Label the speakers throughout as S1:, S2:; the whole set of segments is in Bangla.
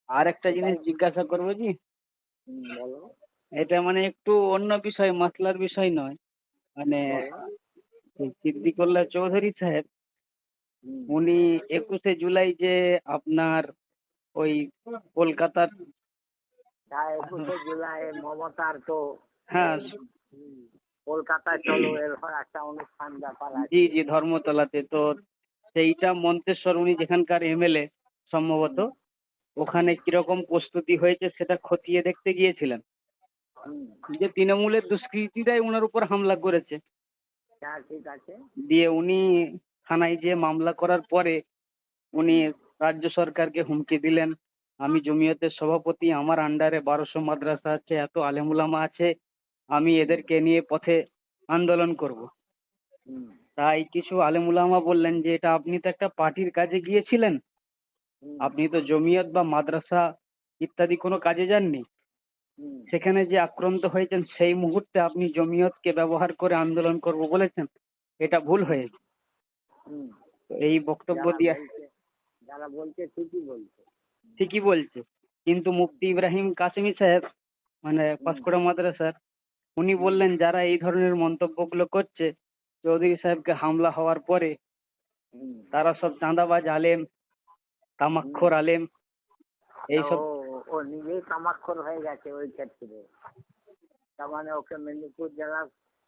S1: আর একটা জিনিস জিজ্ঞাসা করবো জি।
S2: বলো।
S1: এটা মানে একটু অন্য বিষয়, মাসলার বিষয় নয়। মানে এই সিদ্দিকুল্লাহ চৌধুরী সাহেব, উনি 21শে জুলাই যে আপনার ওই কলকাতার,
S2: 21শে জুলাই মমতার তো
S1: হ্যাঁ
S2: কলকাতায় চলো এর একটা অনুষ্ঠান ব্যাপার আছে।
S1: জি জি, ধর্মতলাতে, তো সেইটা মন্তেশ্বর, উনি যেখানকার এমএলএ সম্ভবত, ওখানে কিরকম প্রস্তুতি হয়েছে সেটা খতিয়ে দেখতে গিয়েছিলেন। যে তৃণমূলের দুষ্কৃতীরাই ওনার উপর হামলা করেছে।
S2: হ্যাঁ ঠিক আছে।
S1: দিয়ে উনি থানায় যে মামলা করার পরে উনি রাজ্য সরকারকে হুমকি দিলেন, আমি জমিয়তের সভাপতি, আমার আন্ডারে 1200 মাদ্রাসা আছে, এত আলেমুলামা আছে, আমি এদেরকে নিয়ে পথে আন্দোলন করব। তাই কিছু আলেমুলামা বললেন যে এটা আপনি তো একটা পার্টির কাজে গিয়েছিলেন, আপনি তো জমিয়ত বা মাদ্রাসা ইত্যাদি কোনো কাজে যাননি। সেখানে যে আক্রান্ত হয়েছেন সেই মুহূর্তে আপনি জমিয়তকে ব্যবহার করে আন্দোলন করব বলেছেন, এটা ভুল হয়েছে। তো এই বক্তব্য দিয়ে
S2: যারা বলছে ঠিকই বলছে।
S1: ঠিকই বলছে, কিন্তু মুফতি ইব্রাহিম কাসেমি সাহেব, মানে পাঁশকুড়া মাদ্রাসার, উনি বললেন যারা এই ধরনের মন্তব্যগুলো করছে চৌধুরী সাহেবকে হামলা হওয়ার পরে, তারা সব চাঁদাবাজ আলেম, তামাক্খর আলেম, এইসব।
S2: ও নিজেই তামাক্খর হয়ে গেছে ওই ক্ষেত্রে। তার মানে ওকে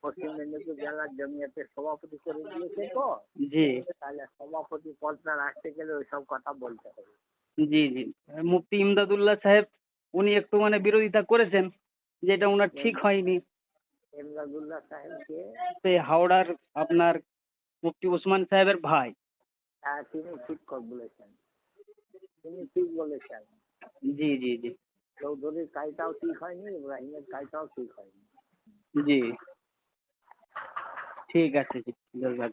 S2: পশ্চিম মেদিনীপুর জেলার জমিয়তের সভাপতি করে দিয়েছে তো।
S1: জি
S2: তাহলে সভাপতি পদটা রাখতে গেলে ওইসব কথা বলতে হবে।
S1: জি জি, মুফতি ইমদাদুল্লাহ সাহেব উনি একটু মানে বিরোধিতা করেছেন, যেটা ওনার ঠিক হয়নি।
S2: ইমদাদুল্লাহ সাহেবকে
S1: সেই হাওড়ার আপনার মুফতি ওসমান সাহেবের ভাই।
S2: তিনি ঠিক বলেছেন, তিনি ঠিক বলেছেন।
S1: জি জি জি
S2: চৌধুরীর কাজটাও ঠিক হয়নি, ইব্রাহিমের কাজটাও ঠিক হয়নি।
S1: জি, ঠিক আছে জি, জলবাদ।